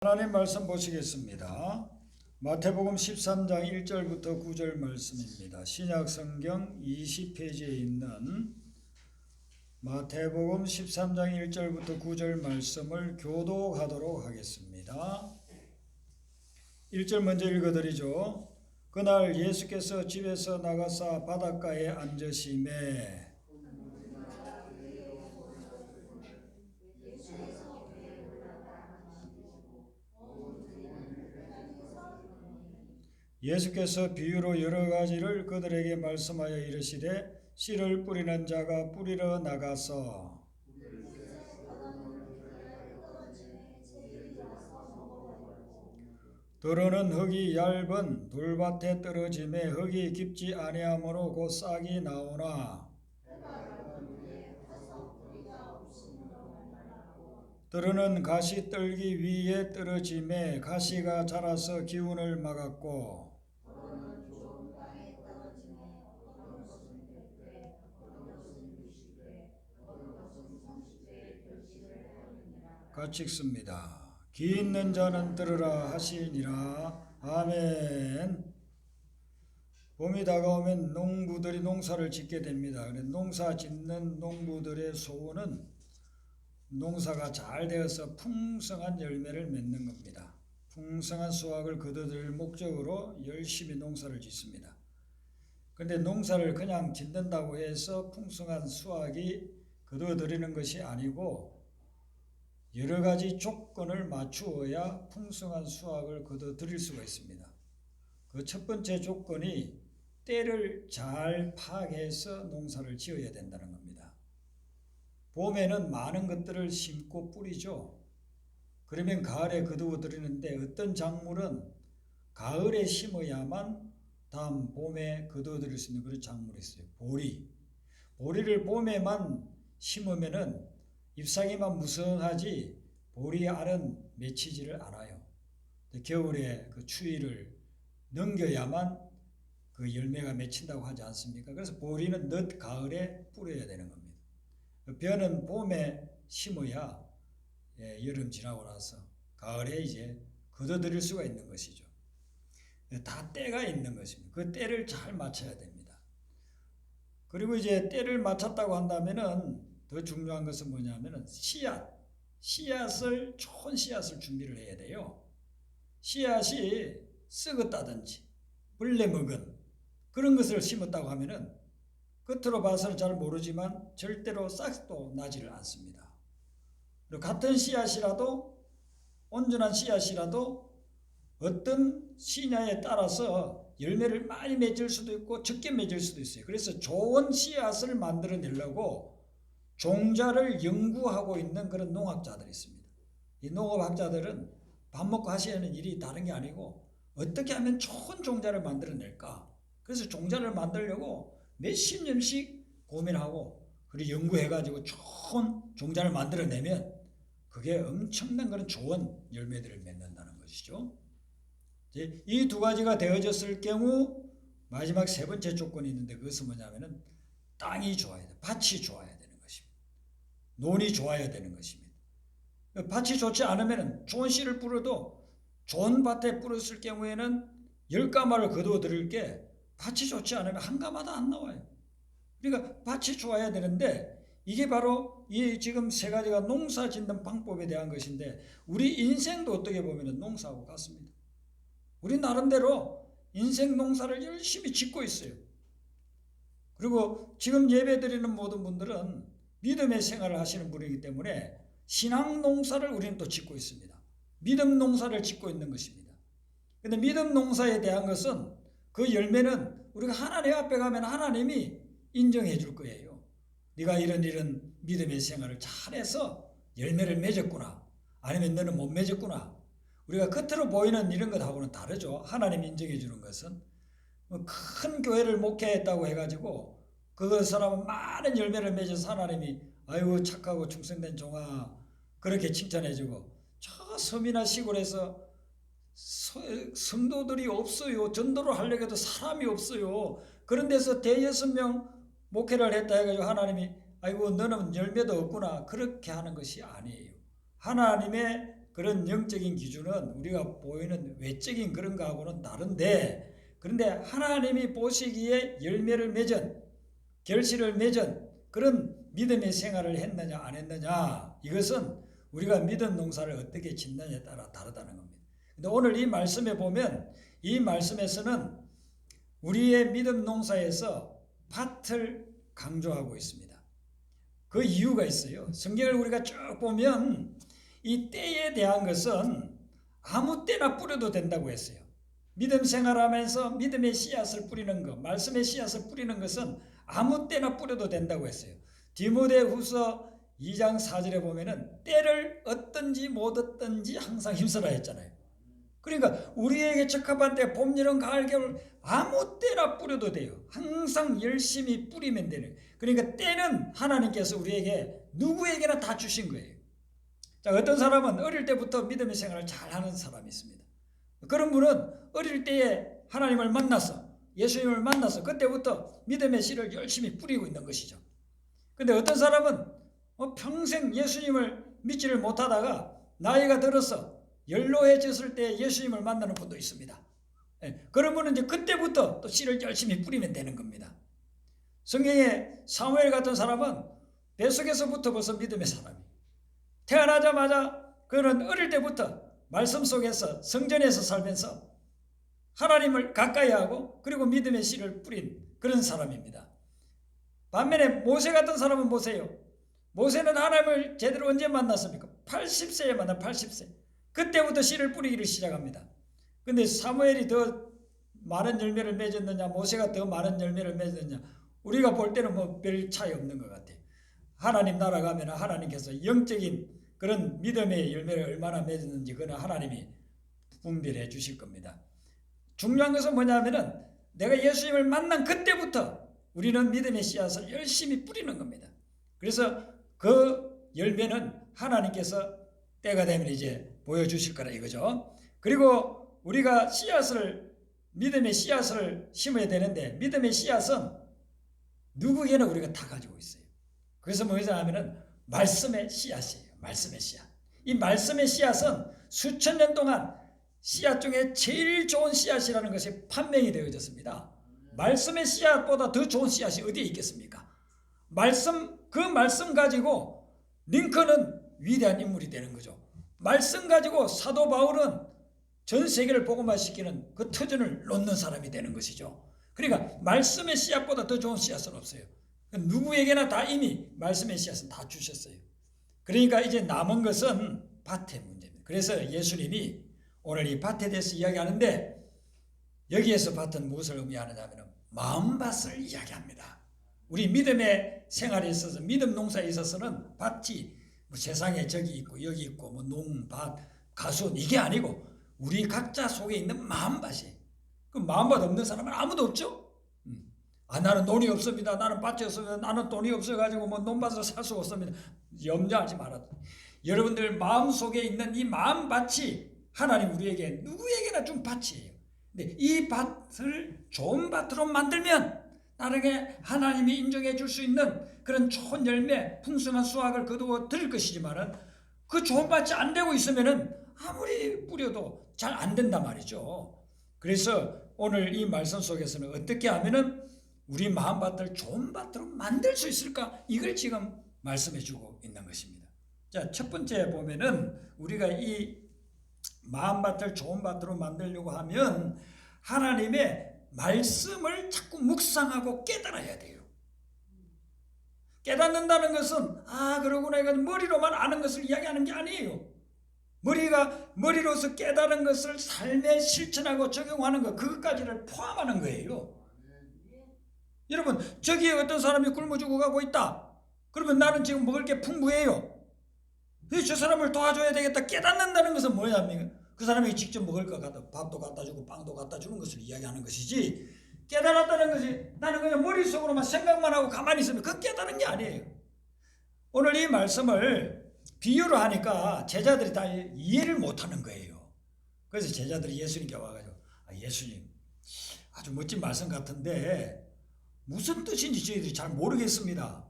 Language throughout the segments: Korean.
하나님 말씀 보시겠습니다. 마태복음 13장 1절부터 9절 말씀입니다. 신약성경 20페이지에 있는 마태복음 13장 1절부터 9절 말씀을 교독하도록 하겠습니다. 1절 먼저 읽어드리죠. 그날 예수께서 집에서 나가사 바닷가에 앉으시매 예수께서 비유로 여러 가지를 그들에게 말씀하여 이르시되 씨를 뿌리는 자가 뿌리러 나가서 들어는 흙이 얇은 돌밭에 떨어지매 흙이 깊지 아니하므로 곧 싹이 나오나 들어는 가시떨기 위에 떨어지매 가시가 자라서 기운을 막았고 같이 읽습니다. 기 있는 자는 들으라 하시니라. 아멘. 봄이 다가오면 농부들이 농사를 짓게 됩니다. 농사 짓는 농부들의 소원은 농사가 잘 되어서 풍성한 열매를 맺는 겁니다. 풍성한 수확을 거둬들일 목적으로 열심히 농사를 짓습니다. 그런데 농사를 그냥 짓는다고 해서 풍성한 수확이 거둬들이는 것이 아니고 여러 가지 조건을 맞추어야 풍성한 수확을 거둬들일 수가 있습니다. 그 첫 번째 조건이 때를 잘 파악해서 농사를 지어야 된다는 겁니다. 봄에는 많은 것들을 심고 뿌리죠. 그러면 가을에 거두어들이는데 어떤 작물은 가을에 심어야만 다음 봄에 거두어들일 수 있는 그런 작물이 있어요. 보리를 봄에만 심으면은 잎사귀만 무성하지 보리 알은 맺히지를 않아요. 겨울에 그 추위를 넘겨야만 그 열매가 맺힌다고 하지 않습니까? 그래서 보리는 늦 가을에 뿌려야 되는 겁니다. 벼는 봄에 심어야 여름 지나고 나서 가을에 이제 거둬들일 수가 있는 것이죠. 다 때가 있는 것입니다. 그 때를 잘 맞춰야 됩니다. 그리고 이제 때를 맞췄다고 한다면은 더 중요한 것은 뭐냐면은 씨앗을 좋은 씨앗을 준비를 해야 돼요. 씨앗이 썩었다든지 벌레 먹은 그런 것을 심었다고 하면은 겉으로 봐서는 잘 모르지만 절대로 싹도 나지를 않습니다. 그리고 같은 씨앗이라도 온전한 씨앗이라도 어떤 씨냐에 따라서 열매를 많이 맺을 수도 있고 적게 맺을 수도 있어요. 그래서 좋은 씨앗을 만들어내려고 종자를 연구하고 있는 그런 농학자들이 있습니다. 이 농업학자들은 밥 먹고 하셔야 하는 일이 다른 게 아니고 어떻게 하면 좋은 종자를 만들어낼까. 그래서 종자를 만들려고 몇십 년씩 고민하고 그리고 연구해가지고 좋은 종자를 만들어내면 그게 엄청난 그런 좋은 열매들을 맺는다는 것이죠. 이 두 가지가 되어졌을 경우 마지막 세 번째 조건이 있는데 그것은 뭐냐면은 땅이 좋아야 돼. 밭이 좋아야 되는 것입니다. 논이 좋아야 되는 것입니다. 밭이 좋지 않으면 좋은 씨를 뿌려도 좋은 밭에 뿌렸을 경우에는 10가마를 거두어들일 게 밭이 좋지 않으면 한 가마도 안 나와요. 그러니까 밭이 좋아야 되는데 이게 바로 이 지금 세 가지가 농사 짓는 방법에 대한 것인데 우리 인생도 어떻게 보면 농사하고 같습니다. 우리 나름대로 인생 농사를 열심히 짓고 있어요. 그리고 지금 예배드리는 모든 분들은 믿음의 생활을 하시는 분이기 때문에 신앙 농사를 우리는 또 짓고 있습니다. 믿음 농사를 짓고 있는 것입니다. 그런데 믿음 농사에 대한 것은 그 열매는 우리가 하나님 앞에 가면 하나님이 인정해 줄 거예요. 네가 이런 믿음의 생활을 잘해서 열매를 맺었구나. 아니면 너는 못 맺었구나. 우리가 겉으로 보이는 이런 것하고는 다르죠. 하나님 인정해 주는 것은. 큰 교회를 목회했다고 해가지고 그 사람은 많은 열매를 맺어서 하나님이 아이고 착하고 충성된 종아 그렇게 칭찬해주고 저 섬이나 시골에서 성도들이 없어요. 전도를 하려고 해도 사람이 없어요. 그런 데서 대여섯 명 목회를 했다 해가지고 하나님이 아이고 너는 열매도 없구나 그렇게 하는 것이 아니에요. 하나님의 그런 영적인 기준은 우리가 보이는 외적인 그런 거하고는 다른데, 그런데 하나님이 보시기에 열매를 맺은, 결실을 맺은 그런 믿음의 생활을 했느냐 안 했느냐, 이것은 우리가 믿음 농사를 어떻게 짓느냐에 따라 다르다는 겁니다. 근데 오늘 이 말씀에 보면, 이 말씀에서는 우리의 믿음 농사에서 밭을 강조하고 있습니다. 그 이유가 있어요. 성경을 우리가 쭉 보면 이 때에 대한 것은 아무 때나 뿌려도 된다고 했어요. 믿음 생활하면서 믿음의 씨앗을 뿌리는 것, 말씀의 씨앗을 뿌리는 것은 아무 때나 뿌려도 된다고 했어요. 디모데후서 2장 4절에 보면은 때를 얻든지 못 얻든지 항상 힘쓰라 했잖아요. 그러니까 우리에게 적합한 때, 봄, 여름, 가을, 겨울 아무 때나 뿌려도 돼요. 항상 열심히 뿌리면 되는. 그러니까 때는 하나님께서 우리에게 누구에게나 다 주신 거예요. 자, 어떤 사람은 어릴 때부터 믿음의 생활을 잘하는 사람이 있습니다. 그런 분은 어릴 때에 하나님을 만나서, 예수님을 만나서 그때부터 믿음의 씨를 열심히 뿌리고 있는 것이죠. 근데 어떤 사람은 평생 예수님을 믿지를 못하다가 나이가 들어서 연로해졌을 때 예수님을 만나는 분도 있습니다. 그런 분은 이제 그때부터 또 씨를 열심히 뿌리면 되는 겁니다. 성경에 사무엘 같은 사람은 뱃속에서부터 벌써 믿음의 사람이, 태어나자마자 그는 어릴 때부터 말씀 속에서, 성전에서 살면서 하나님을 가까이 하고 그리고 믿음의 씨를 뿌린 그런 사람입니다. 반면에 모세 같은 사람은 보세요. 모세는 하나님을 제대로 언제 만났습니까? 80세에 만나, 80세. 그때부터 씨를 뿌리기를 시작합니다. 근데 사무엘이 더 많은 열매를 맺었느냐, 모세가 더 많은 열매를 맺었느냐, 우리가 볼 때는 뭐 별 차이 없는 것 같아요. 하나님 나라 가면 하나님께서 영적인 그런 믿음의 열매를 얼마나 맺었는지 그는 하나님이 분별해 주실 겁니다. 중요한 것은 뭐냐면은 내가 예수님을 만난 그때부터 우리는 믿음의 씨앗을 열심히 뿌리는 겁니다. 그래서 그 열매는 하나님께서 때가 되면 이제 보여주실 거라 이거죠. 그리고 우리가 씨앗을, 믿음의 씨앗을 심어야 되는데, 믿음의 씨앗은 누구에게나 우리가 다 가지고 있어요. 그래서 뭐냐 하면은 말씀의 씨앗이에요. 말씀의 씨앗. 이 말씀의 씨앗은 수천 년 동안 씨앗 중에 제일 좋은 씨앗이라는 것이 판명이 되어졌습니다. 말씀의 씨앗보다 더 좋은 씨앗이 어디에 있겠습니까? 그 말씀 가지고 링컨은 위대한 인물이 되는 거죠. 말씀 가지고 사도 바울은 전 세계를 복음화시키는 그 터전을 놓는 사람이 되는 것이죠. 그러니까 말씀의 씨앗보다 더 좋은 씨앗은 없어요. 누구에게나 다 이미 말씀의 씨앗은 다 주셨어요. 그러니까 이제 남은 것은 밭의 문제입니다. 그래서 예수님이 오늘 이 밭에 대해서 이야기하는데, 여기에서 밭은 무엇을 의미하느냐 하면 마음밭을 이야기합니다. 우리 믿음의 생활에 있어서, 믿음 농사에 있어서는 밭이 뭐 세상에 저기 있고 여기 있고 뭐 농, 밭, 가수, 이게 아니고 우리 각자 속에 있는 마음밭이에요. 그 마음밭 없는 사람은 아무도 없죠. 나는 돈이 없습니다. 나는 밭이 없습니다. 나는 돈이 없어가지고 뭐 논밭을 살 수 없습니다. 염려하지 말아도. 여러분들 마음속에 있는 이 마음밭이 하나님 우리에게 누구에게나 준 밭이에요. 근데 이 밭을 좋은 밭으로 만들면 나중에 하나님이 인정해 줄 수 있는 그런 좋은 열매, 풍성한 수확을 거두어 드릴 것이지만은 그 좋은 밭이 안 되고 있으면은 아무리 뿌려도 잘 안 된단 말이죠. 그래서 오늘 이 말씀 속에서는 어떻게 하면은 우리 마음밭을 좋은 밭으로 만들 수 있을까? 이걸 지금 말씀해 주고 있는 것입니다. 자, 첫 번째 보면은 우리가 이 마음밭을 좋은 밭으로 만들려고 하면 하나님의 말씀을 자꾸 묵상하고 깨달아야 돼요. 깨닫는다는 것은 그러구나, 이건 머리로만 아는 것을 이야기하는 게 아니에요. 머리로서 깨달은 것을 삶에 실천하고 적용하는 것, 그것까지를 포함하는 거예요. 여러분, 저기에 어떤 사람이 굶어 죽어가고 있다. 그러면 나는 지금 먹을 게 풍부해요. 저 사람을 도와줘야 되겠다. 깨닫는다는 것은 뭐냐면 그 사람이 직접 먹을 것 같다. 밥도 갖다 주고 빵도 갖다 주는 것을 이야기하는 것이지, 깨달았다는 것이 나는 그냥 머릿속으로만 생각만 하고 가만히 있으면 그 깨달은 게 아니에요. 오늘 이 말씀을 비유로 하니까 제자들이 다 이해를 못하는 거예요. 그래서 제자들이 예수님께 와가지고 예수님, 아주 멋진 말씀 같은데 무슨 뜻인지 저희들이 잘 모르겠습니다.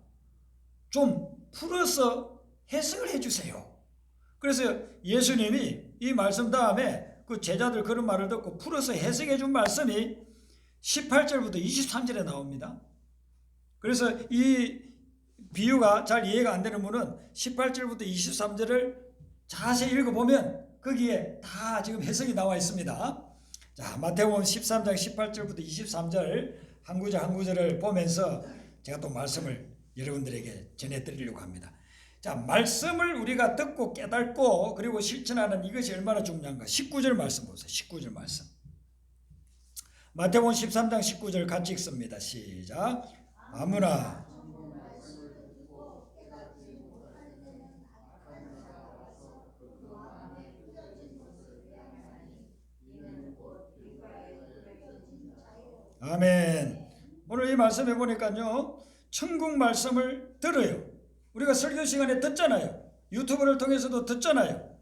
좀 풀어서 해석을 해주세요. 그래서 예수님이 이 말씀 다음에 그 제자들 그런 말을 듣고 풀어서 해석해 준 말씀이 18절부터 23절에 나옵니다. 그래서 이 비유가 잘 이해가 안 되는 분은 18절부터 23절을 자세히 읽어보면 거기에 다 지금 해석이 나와 있습니다. 자, 마태복음 13장 18절부터 23절 한 구절 한 구절을 보면서 제가 또 말씀을 여러분들에게 전해드리려고 합니다. 자, 말씀을 우리가 듣고 깨닫고 그리고 실천하는 이것이 얼마나 중요한가. 19절 말씀 보세요. 19절 말씀. 마태복음 13장 19절 같이 읽습니다. 시작. 아무나 아멘. 오늘 이 말씀해 보니까요, 천국 말씀을 들어요. 우리가 설교 시간에 듣잖아요. 유튜브를 통해서도 듣잖아요.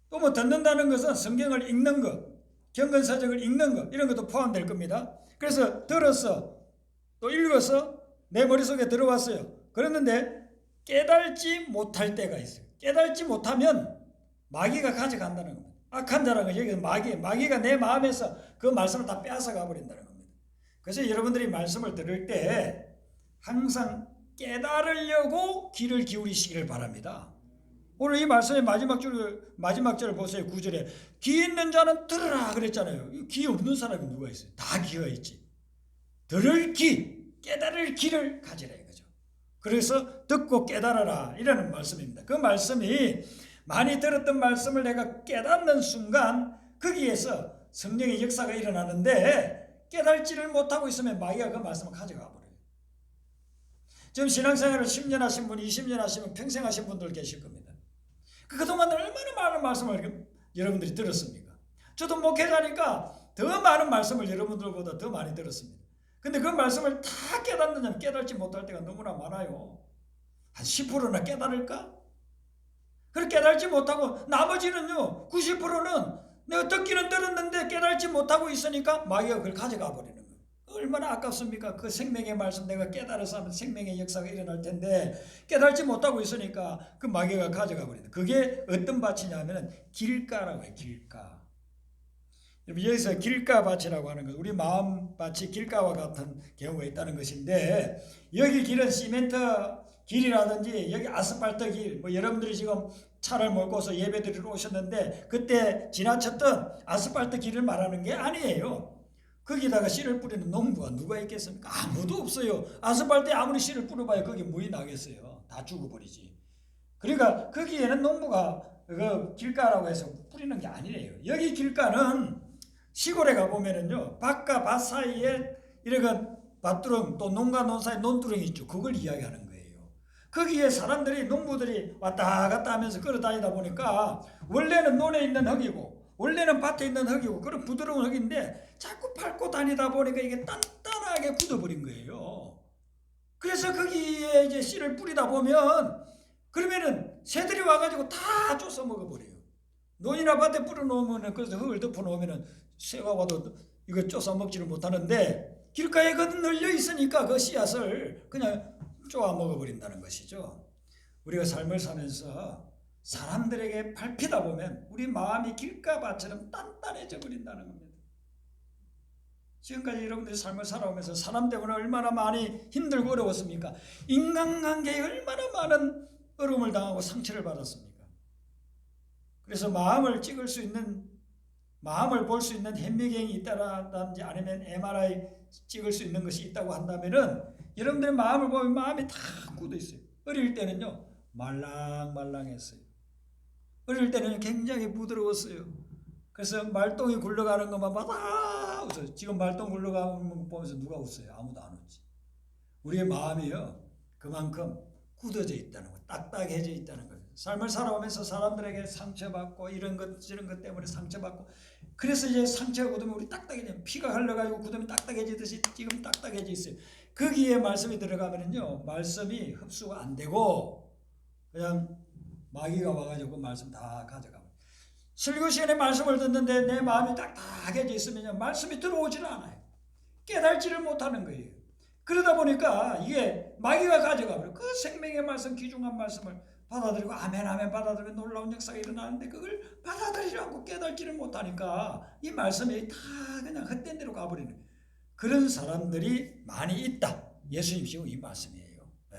또 뭐 듣는다는 것은 성경을 읽는 것, 경건서적을 읽는 것, 이런 것도 포함될 겁니다. 그래서 들었어, 또 읽어서 내 머릿속에 들어왔어요. 그랬는데 깨달지 못할 때가 있어요. 깨달지 못하면 마귀가 가져간다는 겁니다. 악한 자라는 거, 여기 마귀가 내 마음에서 그 말씀을 다 빼앗아 가버린다는 겁니다. 그래서 여러분들이 말씀을 들을 때 항상 깨달으려고 귀를 기울이시기를 바랍니다. 오늘 이 말씀의 마지막 절을 보세요. 9절에 귀 있는 자는 들으라 그랬잖아요. 귀 없는 사람이 누가 있어요? 다 귀가 있지. 들을 귀, 깨달을 귀를 가지라 이거죠. 그래서 듣고 깨달아라 이라는 말씀입니다. 그 말씀이 많이 들었던 말씀을 내가 깨닫는 순간 거기에서 성령의 역사가 일어나는데 깨달지를 못하고 있으면 마귀가 그 말씀을 가져가 버려요. 지금 신앙생활을 10년 하신 분, 20년 하시면 평생 하신 분들 계실 겁니다. 그동안 얼마나 많은 말씀을 여러분들이 들었습니까? 저도 목회자니까 더 많은 말씀을 여러분들보다 더 많이 들었습니다. 근데 그 말씀을 다 깨닫느냐면 깨닫지 못할 때가 너무나 많아요. 한 10%나 깨달을까? 그렇게 깨달지 못하고 나머지는요, 90%는 내가 듣기는 들었는데 깨달지 못하고 있으니까 마귀가 그걸 가져가 버리는 거예요. 얼마나 아깝습니까? 그 생명의 말씀 내가 깨달아서 하면 생명의 역사가 일어날 텐데 깨달지 못하고 있으니까 그 마귀가 가져가 버린다. 그게 어떤 밭이냐면 길가라고 해요. 길가. 여기서 길가밭이라고 하는 것, 우리 마음밭이 길가와 같은 경우가 있다는 것인데, 여기 길은 시멘트 길이라든지 여기 아스팔트 길, 뭐 여러분들이 지금 차를 몰고서 예배드리러 오셨는데 그때 지나쳤던 아스팔트 길을 말하는 게 아니에요. 거기다가 씨를 뿌리는 농부가 누가 있겠습니까? 아무도 없어요. 아스팔트에 아무리 씨를 뿌려봐야 거기 물이 나겠어요. 다 죽어버리지. 그러니까 거기에는 농부가 그 길가라고 해서 뿌리는 게 아니래요. 여기 길가는 시골에 가보면은요, 밭과 밭 사이에 이렇게 밭두렁, 또 농가 논 사이 논두렁이 있죠. 그걸 이야기하는 거예요. 거기에 사람들이, 농부들이 왔다 갔다 하면서 걸어다니다 보니까 원래는 논에 있는 흙이고 원래는 밭에 있는 흙이고 그런 부드러운 흙인데 자꾸 밟고 다니다 보니까 이게 단단하게 굳어버린 거예요. 그래서 거기에 이제 씨를 뿌리다 보면 그러면은 새들이 와가지고 다 쫓아 먹어버려요. 논이나 밭에 뿌려놓으면, 그래서 흙을 덮어놓으면 새가 와도 이거 쫓아 먹지를 못하는데 길가에 그 널려 있으니까 그 씨앗을 그냥 쪼아 먹어버린다는 것이죠. 우리가 삶을 사면서 사람들에게 밟히다 보면 우리 마음이 길가밭처럼 단단해져 버린다는 겁니다. 지금까지 여러분들이 삶을 살아오면서 사람 때문에 얼마나 많이 힘들고 어려웠습니까? 인간관계에 얼마나 많은 어려움을 당하고 상처를 받았습니까? 그래서 마음을 찍을 수 있는, 마음을 볼 수 있는 현미경이 있다라든지 아니면 MRI 찍을 수 있는 것이 있다고 한다면은 여러분들의 마음을 보면 마음이 다 굳어 있어요. 어릴 때는요, 말랑말랑했어요. 어릴 때는 굉장히 부드러웠어요. 그래서 말똥이 굴러가는 것만 봐도 웃어요. 지금 말똥 굴러가는 거 보면서 누가 웃어요? 아무도 안 웃지. 우리의 마음이요, 그만큼 굳어져 있다는 거, 딱딱해져 있다는 거예요. 삶을 살아오면서 사람들에게 상처받고 이런 것 저런 것 때문에 상처받고, 그래서 이제 상처가 굳으면 우리 딱딱해져, 피가 흘러가지고 굳으면 딱딱해지듯이 지금 딱딱해져 있어요. 거기에 말씀이 들어가면은요, 말씀이 흡수가 안 되고 그냥 마귀가 와가지고 그 말씀 다 가져가고. 설교 시간에 말씀을 듣는데 내 마음이 딱딱해져 있으면 말씀이 들어오질 않아요. 깨달지를 못하는 거예요. 그러다 보니까 이게 마귀가 가져가버려요. 그 생명의 말씀, 귀중한 말씀을 받아들이고 아멘 아멘 받아들이면 놀라운 역사가 일어나는데 그걸 받아들이지 않고 깨닫지를 못하니까 이 말씀이 다 그냥 헛된 대로 가버리는 그런 사람들이 많이 있다. 예수님 지금 이 말씀이에요. 네.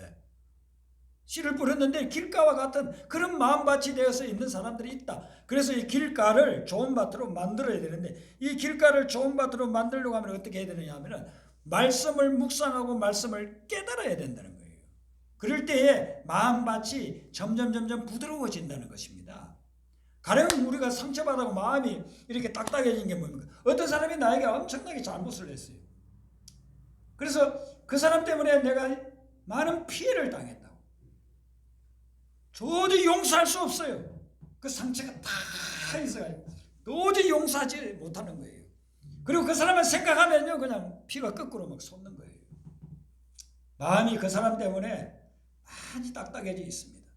씨를 뿌렸는데 길가와 같은 그런 마음밭이 되어서 있는 사람들이 있다. 그래서 이 길가를 좋은 밭으로 만들어야 되는데 이 길가를 좋은 밭으로 만들려고 하면 어떻게 해야 되느냐 하면은 말씀을 묵상하고 말씀을 깨달아야 된다는 거예요. 그럴 때에 마음밭이 점점 부드러워진다는 것입니다. 가령 우리가 상처받고 마음이 이렇게 딱딱해진 게 뭡니까? 어떤 사람이 나에게 엄청나게 잘못을 했어요. 그래서 그 사람 때문에 내가 많은 피해를 당했다고. 도저히 용서할 수 없어요. 그 상처가 다 있어가지고 도저히 용서하지 못하는 거예요. 그리고 그 사람을 생각하면요 그냥 피가 거꾸로 막 솟는 거예요. 마음이 그 사람 때문에 많이 딱딱해져 있습니다.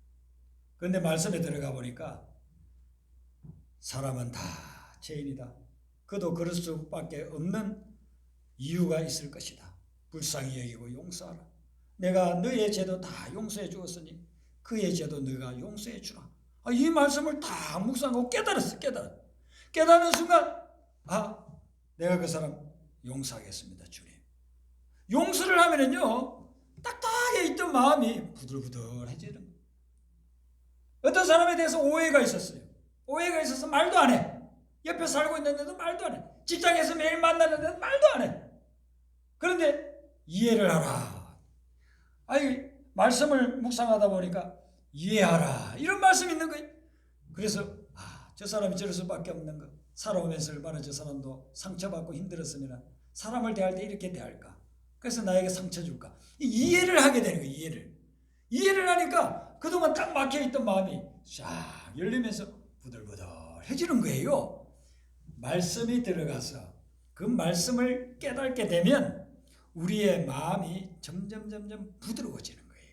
그런데 말씀에 들어가 보니까 사람은 다 죄인이다. 그도 그럴 수밖에 없는 이유가 있을 것이다. 불쌍히 여기고 용서하라. 내가 너의 죄도 다 용서해 주었으니 그의 죄도 너가 용서해 주라. 이 말씀을 다 묵상하고 깨달았어. 깨닫는 순간 내가 그 사람 용서하겠습니다. 주님. 용서를 하면은요 딱딱해 있던 마음이 부들부들해지는 거예요. 어떤 사람에 대해서 오해가 있었어요. 오해가 있어서 말도 안 해. 옆에 살고 있는데도 말도 안 해. 직장에서 매일 만나는데도 말도 안 해. 그런데 이해를 하라. 말씀을 묵상하다 보니까 이해하라. 이런 말씀이 있는 거예요. 그래서 저 사람이 저럴 수밖에 없는 거. 살아오면서 얼마나 저 사람도 상처받고 힘들었으면 사람을 대할 때 이렇게 대할까. 그래서 나에게 상처 줄까. 이해를 하게 되는 거예요. 이해를 하니까 그동안 딱 막혀있던 마음이 쫙 열리면서 부들부들해지는 거예요. 말씀이 들어가서 그 말씀을 깨닫게 되면 우리의 마음이 점점 부드러워지는 거예요.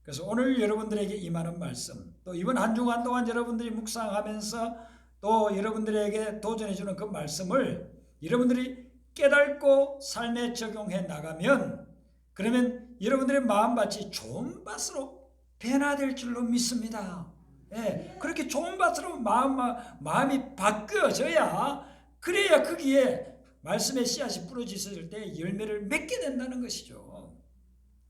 그래서 오늘 여러분들에게 임하는 말씀, 또 이번 한 주간 동안 여러분들이 묵상하면서 또 여러분들에게 도전해 주는 그 말씀을 여러분들이 깨닫고 삶에 적용해 나가면 그러면 여러분들의 마음밭이 좋은 밭으로 변화될 줄로 믿습니다. 그렇게 좋은 밭으로 마음이 바뀌어져야 그래야 거기에 말씀의 씨앗이 뿌려졌을 때 열매를 맺게 된다는 것이죠.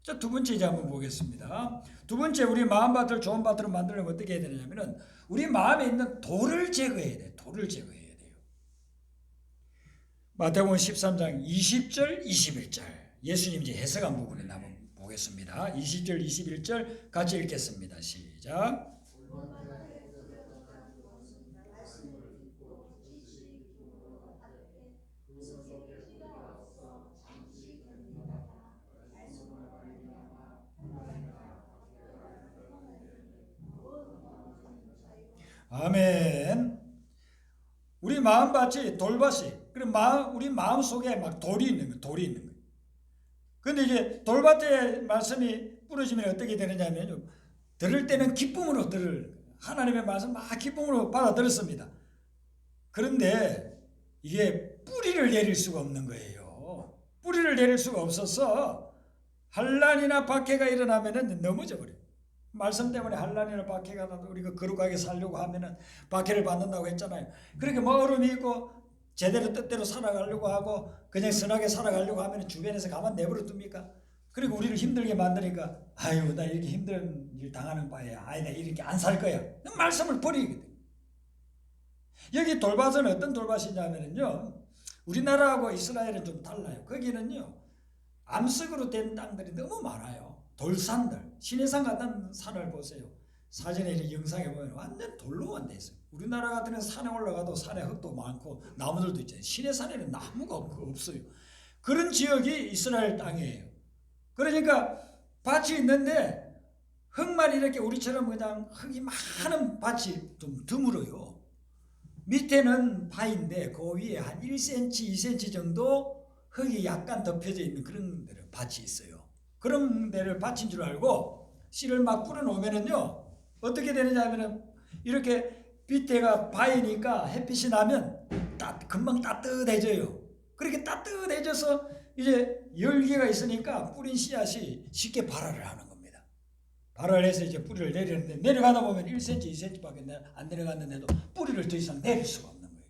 자, 두 번째 이제 한번 보겠습니다. 두 번째 우리 마음밭을 좋은 밭으로 만들려면 어떻게 해야 되냐면은 우리 마음에 있는 돌을 제거해야 돼요. 돌을 제거해야 돼요. 마태복음 13장 20절 21절 예수님 이제 해석한 부분을 한번 보겠습니다. 20절 21절 같이 읽겠습니다. 시작. 아멘. 우리 마음밭이 돌밭이 우리 마음 속에 막 돌이 있는 거예요. 근데 이제 돌밭에 말씀이 뿌려지면 어떻게 되느냐면 들을 때는 기쁨으로 하나님의 말씀 막 기쁨으로 받아들였습니다. 그런데 이게 뿌리를 내릴 수가 없는 거예요. 뿌리를 내릴 수가 없어서 환난이나 박해가 일어나면은 넘어져 버려요. 말씀 때문에 환난이나 박해가 나도 우리가 거룩하게 살려고 하면은 박해를 받는다고 했잖아요. 그러니까 뭐 얼음이 있고 제대로 뜻대로 살아가려고 하고 그냥 선하게 살아가려고 하면 주변에서 가만 내버려 둡니까? 그리고 우리를 힘들게 만드니까 나 이렇게 힘든 일 당하는 바에 나 이렇게 안 살 거야. 말씀을 버리거든. 여기 돌밭은 어떤 돌밭이냐면요. 우리나라하고 이스라엘은 좀 달라요. 거기는요. 암석으로 된 땅들이 너무 많아요. 돌산들, 시내산 같은 산을 보세요. 사진에 영상에 보면 완전 돌로만 돼 있어요. 우리나라 같은 산에 올라가도 산에 흙도 많고 나무들도 있잖아요. 시내산에는 나무가 없어요. 그런 지역이 이스라엘 땅이에요. 그러니까 밭이 있는데 흙만 이렇게 우리처럼 그냥 흙이 많은 밭이 좀 드물어요. 밑에는 바위인데 그 위에 한 1cm, 2cm 정도 흙이 약간 덮여져 있는 그런 데를 밭이 있어요. 그런 데를 밭인 줄 알고 씨를 막 뿌려놓으면은요 어떻게 되느냐 하면은 이렇게 밑에가 바위니까 햇빛이 나면 금방 따뜻해져요. 그렇게 따뜻해져서 이제 열기가 있으니까 뿌린 씨앗이 쉽게 발화를 하는 겁니다. 발을 해서 이제 뿌리를 내리는데 내려가다 보면 1cm, 2cm밖에 안 내려갔는데도 뿌리를 더 이상 내릴 수가 없는 거예요.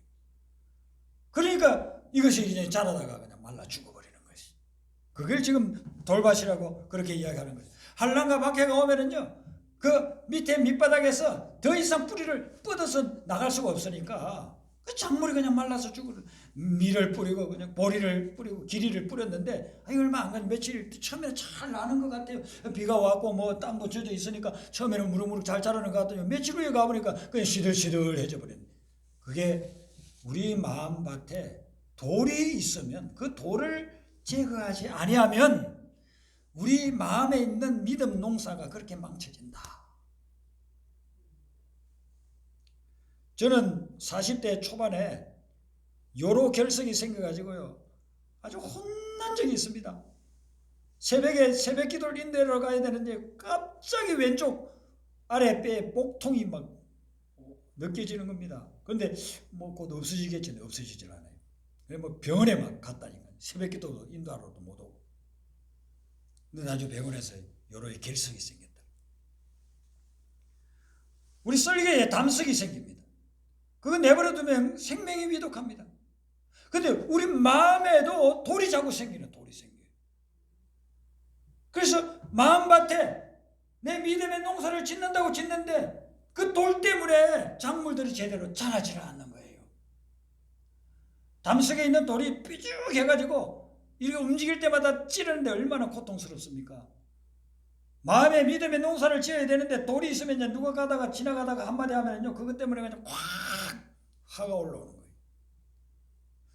그러니까 이것이 이제 자라다가 그냥 말라 죽어버리는 것이. 그걸 지금 돌밭이라고 그렇게 이야기하는 거예요. 한란과 박해가 오면은요, 그 밑에 밑바닥에서 더 이상 뿌리를 뻗어서 나갈 수가 없으니까 그 작물이 그냥 말라서 죽을. 밀을 뿌리고 그냥 보리를 뿌리고 기리를 뿌렸는데 얼마 안 가니 며칠 처음에는 잘 나는 것 같아요. 비가 왔고 뭐 땅도 젖어 있으니까 처음에는 무럭무럭 잘 자라는 것 같더니 며칠 후에 가보니까 그냥 시들시들해져 버렸네. 그게 우리 마음밭에 돌이 있으면 그 돌을 제거하지 아니하면 우리 마음에 있는 믿음 농사가 그렇게 망쳐진다. 저는 40대 초반에 요로 결석이 생겨가지고요, 아주 혼난 적이 있습니다. 새벽에 새벽 기도를 인도하러 가야 되는데 갑자기 왼쪽 아랫배에 목통이 막 느껴지는 겁니다. 근데 뭐 곧 없어지겠지. 없어지질 않아요. 뭐 병원에 막 갔다니까. 새벽 기도 인도하러도 못 오고. 근데 나중에 병원에서 요로의 결석이 생겼다. 우리 썰개에 담석이 생깁니다. 그거 내버려두면 생명이 위독합니다. 근데 우리 마음에도 돌이 자꾸 생기는, 돌이 생겨요. 그래서 마음밭에 내 믿음의 농사를 짓는다고 짓는데 그 돌 때문에 작물들이 제대로 자라지를 않는 거예요. 담석에 있는 돌이 삐죽해가지고 이렇게 움직일 때마다 찌르는데 얼마나 고통스럽습니까? 마음의 믿음의 농사를 지어야 되는데 돌이 있으면 누가 가다가 지나가다가 한마디 하면요, 그것 때문에 그냥 확 화가 올라오는 거예요.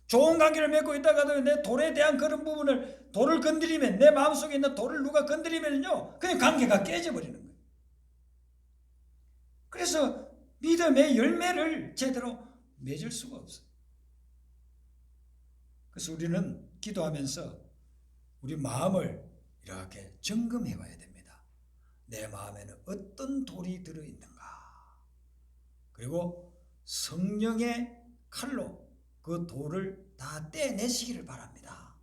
좋은 관계를 맺고 있다가도 내 돌에 대한 그런 부분을, 돌을 건드리면, 내 마음속에 있는 돌을 누가 건드리면요, 그냥 관계가 깨져버리는 거예요. 그래서 믿음의 열매를 제대로 맺을 수가 없어요. 그래서 우리는 기도하면서 우리 마음을 이렇게 점검해 봐야 됩니다. 내 마음에는 어떤 돌이 들어있는가. 그리고 성령의 칼로 그 돌을 다 떼내시기를 바랍니다.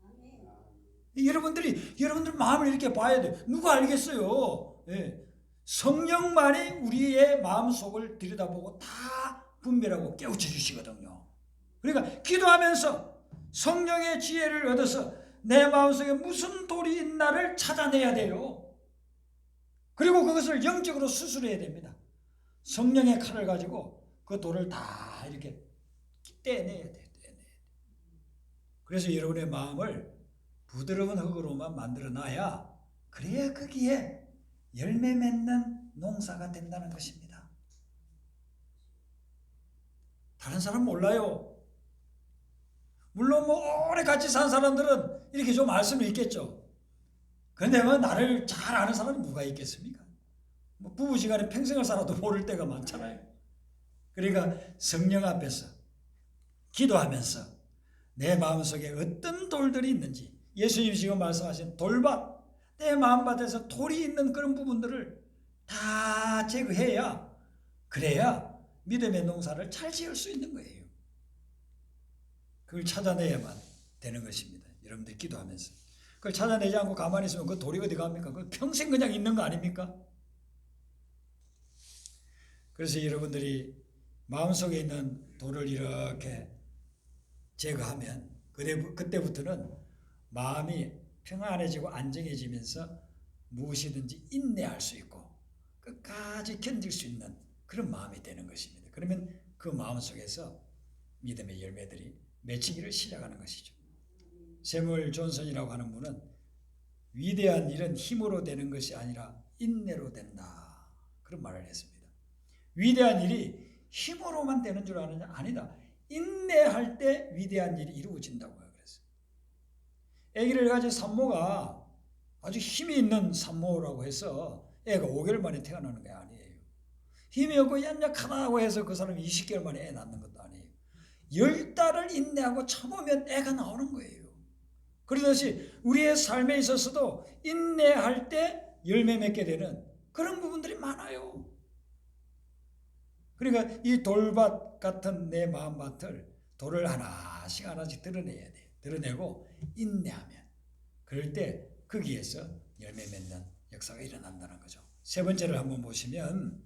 여러분들 마음을 이렇게 봐야 돼요. 누가 알겠어요? 예. 성령만이 우리의 마음속을 들여다보고 다 분별하고 깨우쳐 주시거든요. 그러니까 기도하면서 성령의 지혜를 얻어서 내 마음속에 무슨 돌이 있나를 찾아내야 돼요. 그리고 그것을 영적으로 수술해야 됩니다. 성령의 칼을 가지고 그 돌을 다 이렇게 떼내야 돼요. 그래서 여러분의 마음을 부드러운 흙으로만 만들어 놔야, 그래야 거기에 열매 맺는 농사가 된다는 것입니다. 다른 사람 몰라요. 물론 뭐 오래 같이 산 사람들은 이렇게 좀 알 수는 있겠죠. 그런데 뭐 나를 잘 아는 사람이 누가 있겠습니까? 뭐 부부지간에 평생을 살아도 모를 때가 많잖아요. 그러니까 성령 앞에서 기도하면서 내 마음속에 어떤 돌들이 있는지, 예수님이 지금 말씀하신 돌밭, 내 마음밭에서 돌이 있는 그런 부분들을 다 제거해야, 그래야 믿음의 농사를 잘 지을 수 있는 거예요. 그걸 찾아내야만 되는 것입니다. 여러분들 기도하면서 그걸 찾아내지 않고 가만히 있으면 그 돌이 어디 갑니까? 그 평생 그냥 있는 거 아닙니까? 그래서 여러분들이 마음속에 있는 돌을 이렇게 제거하면 그때부터는 마음이 평안해지고 안정해지면서 무엇이든지 인내할 수 있고 끝까지 견딜 수 있는 그런 마음이 되는 것입니다. 그러면 그 마음속에서 믿음의 열매들이 맺히기를 시작하는 것이죠. 세물 존슨이라고 하는 분은 위대한 일은 힘으로 되는 것이 아니라 인내로 된다, 그런 말을 했습니다. 위대한 일이 힘으로만 되는 줄 아느냐? 아니다. 인내할 때 위대한 일이 이루어진다고 그랬어요. 아기를 가진 산모가 아주 힘이 있는 산모라고 해서 애가 5개월 만에 태어나는 게 아니에요. 힘이 없고 연약하다고 해서 그 사람이 20개월 만에 애 낳는 것도 아니에요. 10달을 인내하고 참으면 애가 나오는 거예요. 그러듯이 우리의 삶에 있어서도 인내할 때 열매 맺게 되는 그런 부분들이 많아요. 그러니까 이 돌밭 같은 내 마음밭을 돌을 하나씩 하나씩 드러내야 돼요. 드러내고 인내하면, 그럴 때 거기에서 열매 맺는 역사가 일어난다는 거죠. 세 번째를 한번 보시면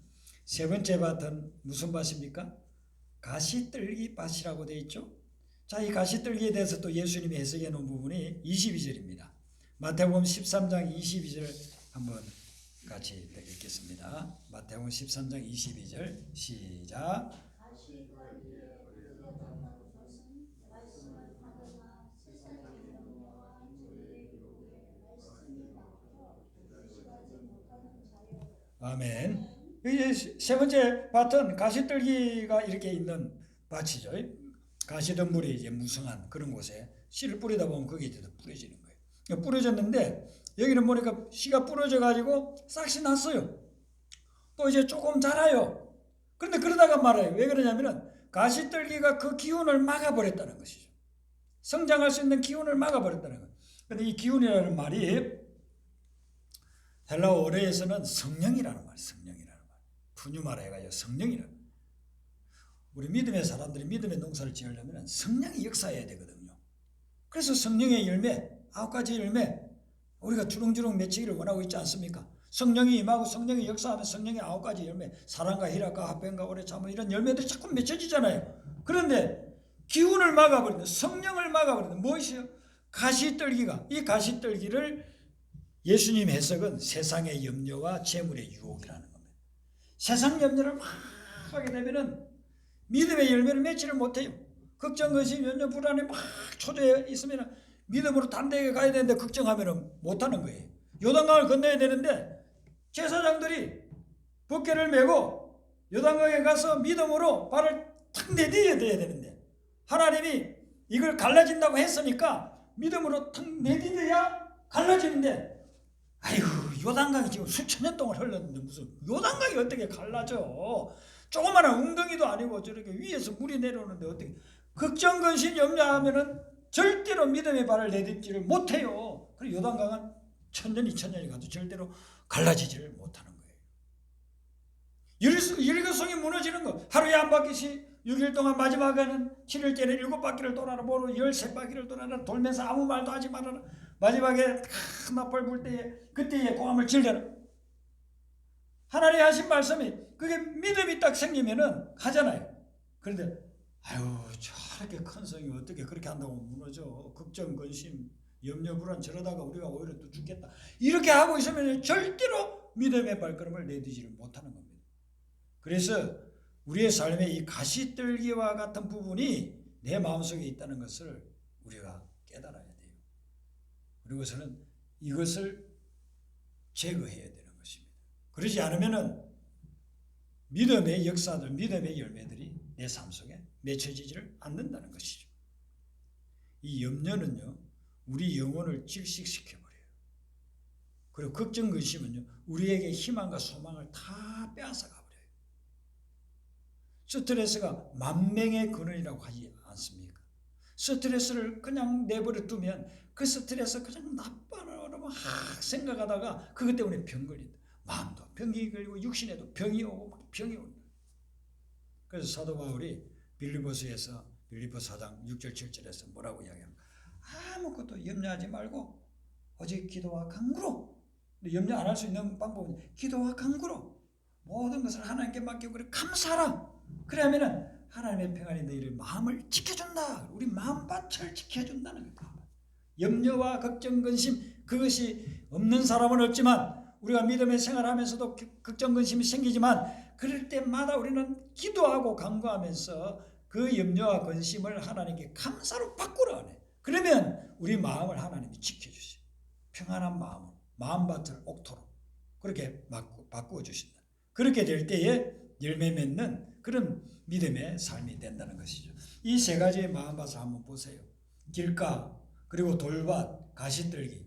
세 번째 밭은 무슨 밭입니까? 가시떨기 밭이라고 되어 있죠. 자, 이 가시떨기에 대해서 또 예수님이 해석해 놓은 부분이 22절입니다. 마태복음 13장 22절 한번 같이 읽겠습니다. 마태복음 13장 22절 시작. 아멘. 이제 세 번째 밭은 가시떨기가 이렇게 있는 밭이죠. 가시덤불이 이제 무성한 그런 곳에 씨를 뿌리다 보면 거기에 이제 뿌려지는 거예요. 뿌려졌는데 여기는 보니까 씨가 뿌려져 가지고 싹이 났어요. 또 이제 조금 자라요. 그런데 그러다가 말아요. 왜 그러냐면은 가시떨기가 그 기운을 막아버렸다는 것이죠. 성장할 수 있는 기운을 막아버렸다는 거예요. 근데 이 기운이라는 말이 헬라어에서는 성령이라는 말, 성령이라는 말. 푸뉴마라 해가지고 성령이라는 말. 우리 믿음의 사람들이 믿음의 농사를 지으려면 성령이 역사해야 되거든요. 그래서 성령의 열매, 9가지 열매, 우리가 주렁주렁 맺히기를 원하고 있지 않습니까? 성령이 임하고 성령이 역사하면 성령의 9가지 열매, 사랑과 희락과 화평과 오래 참음 이런 열매들이 자꾸 맺혀지잖아요. 그런데 기운을 막아버리는, 성령을 막아버리는 무엇이요? 가시떨기가, 이 가시떨기를 예수님 해석은 세상의 염려와 재물의 유혹이라는 겁니다. 세상 염려를 막 하게 되면은 믿음의 열매를 맺지를 못해요. 걱정, 근심, 염려, 불안에 막 초조해 있으면 믿음으로 담대하게 가야 되는데 걱정하면 못하는 거예요. 요단강을 건너야 되는데 제사장들이 법궤를 메고 요단강에 가서 믿음으로 발을 탁 내디뎌야 되는데 하나님이 이걸 갈라진다고 했으니까 믿음으로 탁 내디뎌야 갈라지는데 아이고 요단강이 지금 수천 년 동안 흘렀는데 무슨 요단강이 어떻게 갈라져. 조그마한 웅덩이도 아니고 저렇게 위에서 물이 내려오는데 어떻게 걱정, 근심, 염려하면은 절대로 믿음의 발을 내딛지를 못해요. 그리고 요단강은 1000년, 2000년이 가도 절대로 갈라지지를 못하는 거예요. 율교성이 무너지는 거. 하루에 한 바퀴씩 6일 동안 마지막에는 7일째는 7바퀴를 돌아라. 모로 13바퀴를 돌아라. 돌면서 아무 말도 하지 말아라. 마지막에 나팔 불 때에 그때에 고함을 질러라. 하나님이 하신 말씀이 그게 믿음이 딱 생기면은 하잖아요. 그런데 아유 저렇게 큰 성이 어떻게 그렇게 한다고 무너져. 걱정, 근심, 염려, 불안 저러다가 우리가 오히려 또 죽겠다. 이렇게 하고 있으면 절대로 믿음의 발걸음을 내딛지를 못하는 겁니다. 그래서 우리의 삶에 이 가시떨기와 같은 부분이 내 마음속에 있다는 것을 우리가 깨달아야 돼요. 그리고서는 이것을 제거해야 되는 것입니다. 그러지 않으면은 믿음의 역사들, 믿음의 열매들이 내 삶 속에 맺혀지지를 않는다는 것이죠. 이 염려는요, 우리 영혼을 질식시켜버려요. 그리고 걱정, 근심은요, 우리에게 희망과 소망을 다 빼앗아가버려요. 스트레스가 만명의 근원이라고 하지 않습니까? 스트레스를 그냥 내버려 두면 그 스트레스 그냥 나빠라고 막 생각하다가 그것 때문에 병 걸린다. 마음도 병이 걸리고 육신에도 병이 오고 막 병이 온다. 그래서 사도 바울이 빌립보서에서 빌립보 4장 6절 7절에서 뭐라고 이야기합니까? 아무것도 염려하지 말고 오직 기도와 간구로. 염려 안 할 수 있는 방법은 기도와 간구로 모든 것을 하나님께 맡기고 그래 감사하라. 그러면은 하나님의 평안이 너희를 마음을 지켜준다. 우리 마음밭을 지켜준다는 거다. 염려와 걱정, 근심 그것이 없는 사람은 없지만 우리가 믿음의 생활하면서도 걱정, 근심이 생기지만 그럴 때마다 우리는 기도하고 간구하면서 그 염려와 근심을 하나님께 감사로 바꾸라 하네. 그러면 우리 마음을 하나님이 지켜주시오. 평안한 마음으로 마음밭을 옥토로 그렇게 바꾸어 주신다. 그렇게 될 때에 열매 맺는 그런 믿음의 삶이 된다는 것이죠. 이 세 가지의 마음밭을 한번 보세요. 길가 그리고 돌밭, 가시떨기.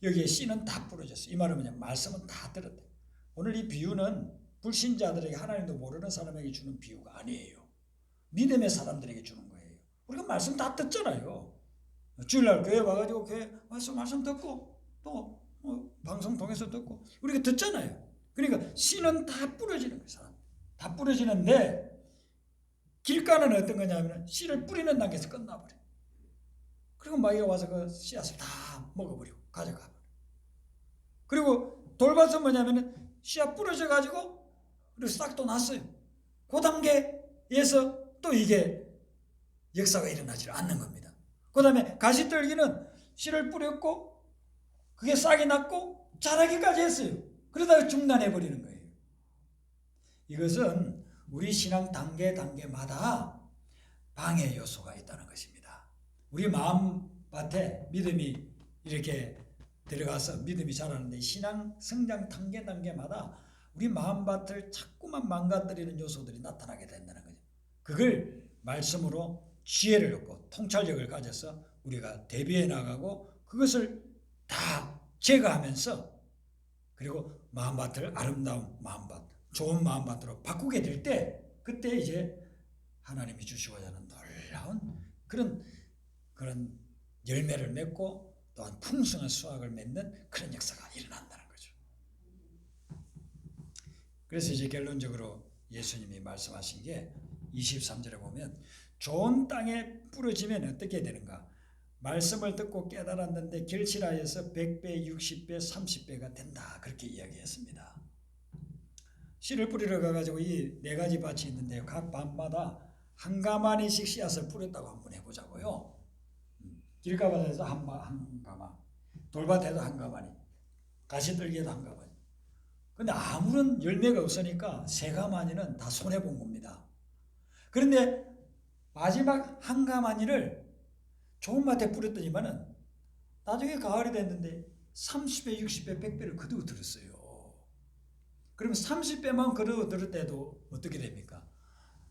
여기에 씨는 다 부러졌어요. 이 말은 뭐냐? 말씀은 다 들었대. 오늘 이 비유는 불신자들에게 하나님도 모르는 사람에게 주는 비유가 아니에요. 믿음의 사람들에게 주는 거예요. 우리가 말씀 다 듣잖아요. 주일날 교회 와가지고 교회 말씀 듣고 또 방송 통해서 듣고 우리가 듣잖아요. 그러니까 씨는 다 부러지는 거예요. 사람 다 부러지는데 길가는 어떤 거냐면 씨를 뿌리는 단계에서 끝나버려요. 그리고 마귀가 와서 그 씨앗을 다 먹어버리고 가져가버려요. 그리고 돌밭은 뭐냐면은 씨앗 부러져 가지고 그리고 싹도 났어요. 그 단계에서 또 이게 역사가 일어나지 않는 겁니다. 그 다음에 가시떨기는 씨를 뿌렸고 그게 싹이 났고 자라기까지 했어요. 그러다가 중단해버리는 거예요. 이것은 우리 신앙 단계마다 방해 요소가 있다는 것입니다. 우리 마음밭에 믿음이 이렇게 들어가서 믿음이 자라는데 신앙 성장 단계마다 우리 마음밭을 자꾸만 망가뜨리는 요소들이 나타나게 된다는 거죠. 그걸 말씀으로 지혜를 얻고 통찰력을 가져서 우리가 대비해 나가고 그것을 다 제거하면서 그리고 마음밭을 아름다운 마음밭, 좋은 마음밭으로 바꾸게 될 때 그때 이제 하나님이 주시고자 하는 놀라운 그런 열매를 맺고 또한 풍성한 수확을 맺는 그런 역사가 일어난다는 거죠. 그래서 이제 결론적으로 예수님이 말씀하신 게 23절에 보면 좋은 땅에 부러지면 어떻게 되는가? 말씀을 듣고 깨달았는데 결실하여서 100배, 60배, 30배가 된다. 그렇게 이야기했습니다. 씨를 뿌리러 가가지고 이 네 가지 밭이 있는데요. 각 밭마다 한 가마니씩 씨앗을 뿌렸다고 한번 해보자고요. 길가밭에서 한 가마, 돌밭에도 한 가마니, 가시떨기에도 한 가마니. 근데 아무런 열매가 없으니까 세 가마니는 다 손해본 겁니다. 그런데 마지막 한 가마니를 좋은 밭에 뿌렸더니만은 나중에 가을이 됐는데 30배, 60배, 100배를 거두어 들었어요. 그러면 30배만 거두어 들을 때도 어떻게 됩니까?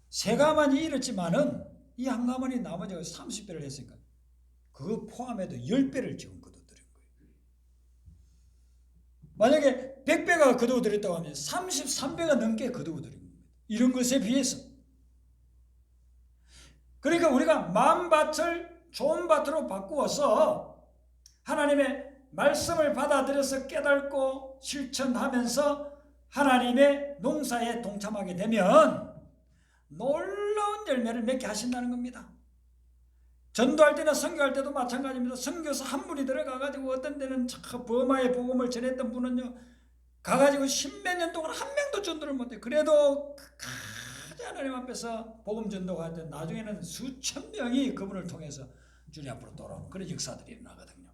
세 가마니 잃었지만은 이 한 가마니 나머지가 30배를 했으니까 그거 포함해도 10배를 지금 거두어 들은 거예요. 만약에 100배가 거두어 들였다고 하면 33배가 넘게 거두어 들인 겁니다. 이런 것에 비해서. 그러니까 우리가 마음밭을 좋은 밭으로 바꾸어서 하나님의 말씀을 받아들여서 깨닫고 실천하면서 하나님의 농사에 동참하게 되면 놀라운 열매를 맺게 하신다는 겁니다. 전도할 때나 선교할 때도 마찬가지입니다. 선교사 한 분이 들어가가지고 어떤 데는 버마의 복음을 전했던 분은요 가가지고 10몇 년 동안 한 명도 전도를 못해. 그래도 하나님 앞에서 복음 전도가 할 때 나중에는 수천 명이 그분을 통해서 주님 앞으로 돌아오는 그런 역사들이 일어나거든요.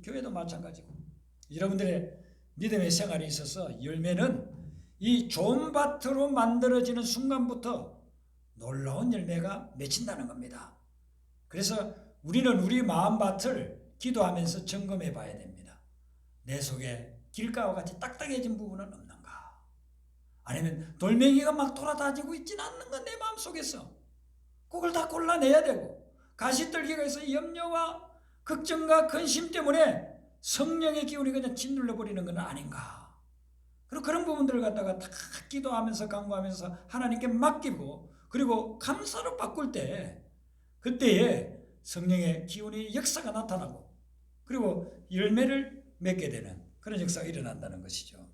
교회도 마찬가지고 여러분들의 믿음의 생활에 있어서 열매는 이 좋은 밭으로 만들어지는 순간부터 놀라운 열매가 맺힌다는 겁니다. 그래서 우리는 우리 마음밭을 기도하면서 점검해 봐야 됩니다. 내 속에 길가와 같이 딱딱해진 부분은 없는가? 아니면 돌멩이가 막 돌아다니고 있지는 않는가 내 마음속에서? 그걸 다 골라내야 되고 가시떨기가 있어 염려와 걱정과 근심 때문에 성령의 기운이 그냥 짓눌러 버리는 건 아닌가? 그리고 그런 부분들을 갖다가 다 기도하면서 간구하면서 하나님께 맡기고 그리고 감사로 바꿀 때 그때에 성령의 기운이 역사가 나타나고 그리고 열매를 맺게 되는 그런 역사가 일어난다는 것이죠.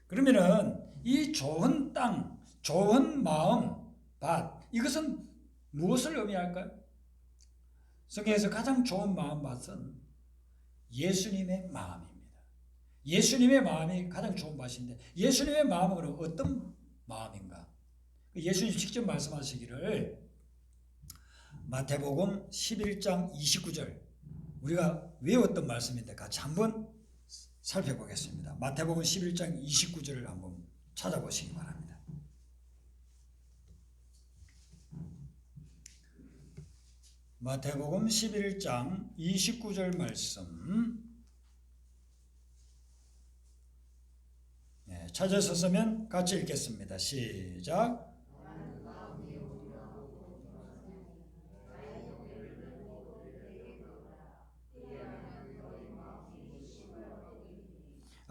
그러면은 이 좋은 땅, 좋은 마음, 밭 이것은 무엇을 의미할까요? 성경에서 가장 좋은 마음 밭은 예수님의 마음입니다. 예수님의 마음이 가장 좋은 밭인데 예수님의 마음은 어떤 마음인가? 예수님 직접 말씀하시기를 마태복음 11장 29절 우리가 외웠던 말씀인데 같이 한번 살펴보겠습니다. 마태복음 11장 29절을 한번 찾아보시기 바랍니다. 마태복음 11장 29절 말씀 찾으셨으면 같이 읽겠습니다. 시작.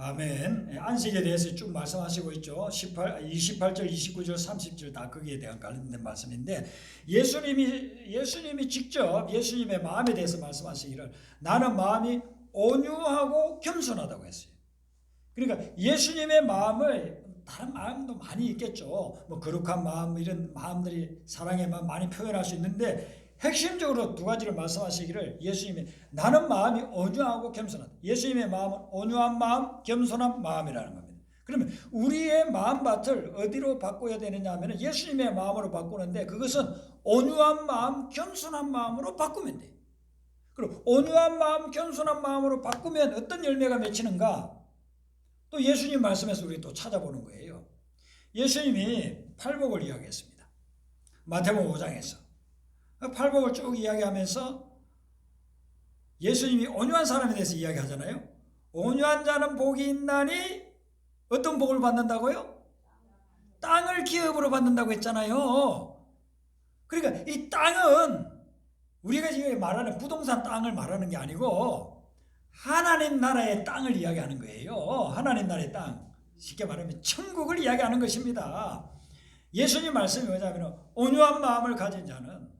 아멘. 안식에 대해서 쭉 말씀하시고 있죠. 28절, 29절, 30절 다 거기에 대한 관련된 말씀인데 예수님이 직접 예수님의 마음에 대해서 말씀하시기를 나는 마음이 온유하고 겸손하다고 했어요. 그러니까 예수님의 마음을 다른 마음도 많이 있겠죠. 뭐 거룩한 마음 이런 마음들이 사랑의 마음 많이 표현할 수 있는데 핵심적으로 두 가지를 말씀하시기를 예수님이 나는 마음이 온유하고 겸손하다. 예수님의 마음은 온유한 마음, 겸손한 마음이라는 겁니다. 그러면 우리의 마음밭을 어디로 바꿔야 되느냐 하면 예수님의 마음으로 바꾸는데 그것은 온유한 마음, 겸손한 마음으로 바꾸면 돼요. 그리고 온유한 마음, 겸손한 마음으로 바꾸면 어떤 열매가 맺히는가? 또 예수님 말씀에서 우리 또 찾아보는 거예요. 예수님이 팔복을 이야기했습니다. 마태복음 5장에서. 팔복을 쭉 이야기하면서 예수님이 온유한 사람에 대해서 이야기하잖아요. 온유한 자는 복이 있나니 어떤 복을 받는다고요? 땅을 기업으로 받는다고 했잖아요. 그러니까 이 땅은 우리가 지금 말하는 부동산 땅을 말하는 게 아니고 하나님 나라의 땅을 이야기하는 거예요. 하나님 나라의 땅. 쉽게 말하면 천국을 이야기하는 것입니다. 예수님 말씀이 뭐냐면 온유한 마음을 가진 자는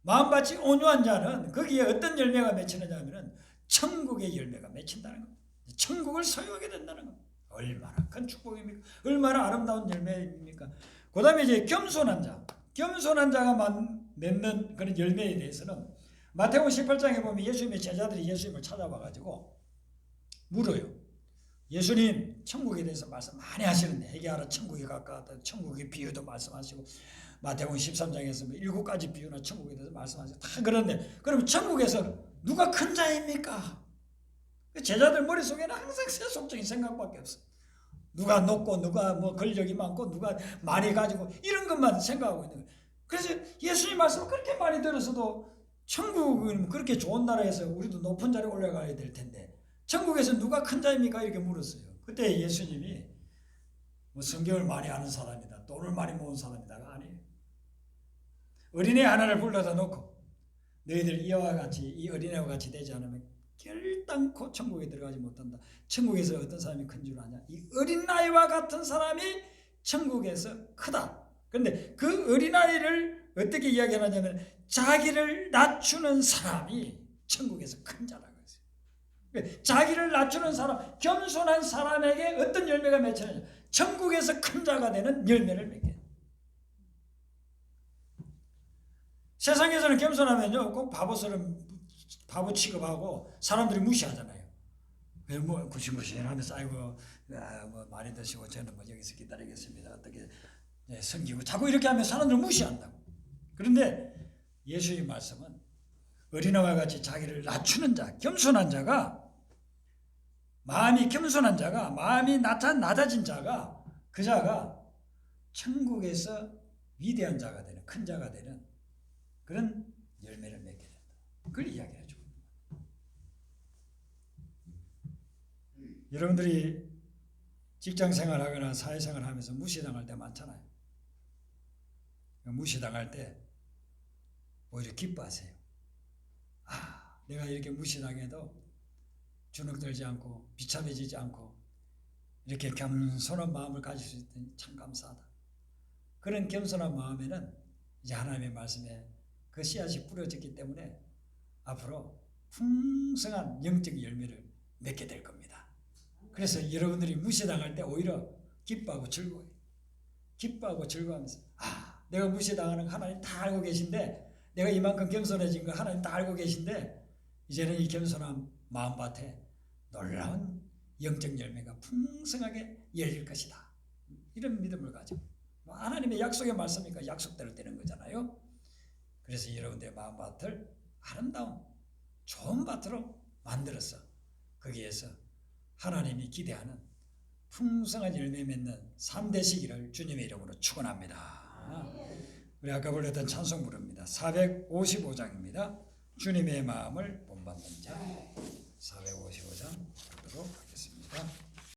마음밭이 온유한 자는 거기에 어떤 열매가 맺히느냐 하면 천국의 열매가 맺힌다는 겁니다. 천국을 소유하게 된다는 겁니다. 얼마나 큰 축복입니까? 얼마나 아름다운 열매입니까? 그 다음에 이제 겸손한 자. 겸손한 자가 맺는 그런 열매에 대해서는 마태복음 18장에 보면 예수님의 제자들이 예수님을 찾아와가지고 물어요. 예수님 천국에 대해서 말씀 많이 하시는데 회개하라 천국이 가까웠다. 천국의 비유도 말씀하시고 마태복음 13장에서 7가지 비유나 천국에 대해서 말씀하시고 다 그런데 그럼 천국에서 누가 큰 자입니까? 제자들 머릿속에는 항상 세속적인 생각밖에 없어. 누가 높고 누가 뭐 권력이 많고 누가 많이 가지고 이런 것만 생각하고 있는 거예요. 그래서 예수님 말씀을 그렇게 많이 들었어도 천국은 그렇게 좋은 나라에서 우리도 높은 자리에 올라가야 될 텐데 천국에서 누가 큰 자입니까? 이렇게 물었어요. 그때 예수님이 뭐 성경을 많이 아는 사람이다, 돈을 많이 모은 사람이다가 아니에요. 어린애 하나를 불러다 놓고 너희들 이와 같이 이 어린애와 같이 되지 않으면 결단코 천국에 들어가지 못한다. 천국에서 어떤 사람이 큰 줄 아냐? 이 어린아이와 같은 사람이 천국에서 크다. 그런데 그 어린아이를 어떻게 이야기하냐면 자기를 낮추는 사람이 천국에서 큰 자라고 했어요. 자기를 낮추는 사람, 겸손한 사람에게 어떤 열매가 맺히느냐? 천국에서 큰 자가 되는 열매를 맺게 돼요. 세상에서는 겸손하면요 꼭 바보 취급하고 사람들이 무시하잖아요. 뭐 구신구신하면서 아이고 뭐 많이 드시고 저는 뭐 여기서 기다리겠습니다. 어떻게 섬기고 자꾸 이렇게 하면 사람들 무시한다고. 그런데 예수의 말씀은 어린아이와 같이 자기를 낮추는 자, 겸손한 자가 마음이 겸손한 자가 마음이 낮아진 자가 그 자가 천국에서 위대한 자가 되는 큰 자가 되는 그런 열매를 맺게 된다. 그걸 이야기해 주고 여러분들이 직장생활하거나 사회생활하면서 무시당할 때 많잖아요. 무시당할 때 오히려 기뻐하세요. 아, 내가 이렇게 무시당해도 주눅들지 않고 비참해지지 않고 이렇게 겸손한 마음을 가질 수 있다니 참 감사하다. 그런 겸손한 마음에는 이제 하나님의 말씀에 그 씨앗이 뿌려졌기 때문에 앞으로 풍성한 영적 열매를 맺게 될 겁니다. 그래서 여러분들이 무시당할 때 오히려 기뻐하고 즐거워요. 기뻐하고 즐거워하면서 아, 내가 무시당하는 거 하나님 다 알고 계신데 내가 이만큼 겸손해진 거 하나님 다 알고 계신데 이제는 이 겸손한 마음밭에 놀라운 영적 열매가 풍성하게 열릴 것이다. 이런 믿음을 가지고 하나님의 약속의 말씀이니까 약속대로 되는 거잖아요. 그래서 여러분들의 마음밭을 아름다운 좋은 밭으로 만들어서 거기에서 하나님이 기대하는 풍성한 열매 맺는 삶 되시기를 주님의 이름으로 축원합니다. 우리 아까 불렀던 찬송 부릅니다. 455장입니다. 주님의 마음을 본받는 자. 455장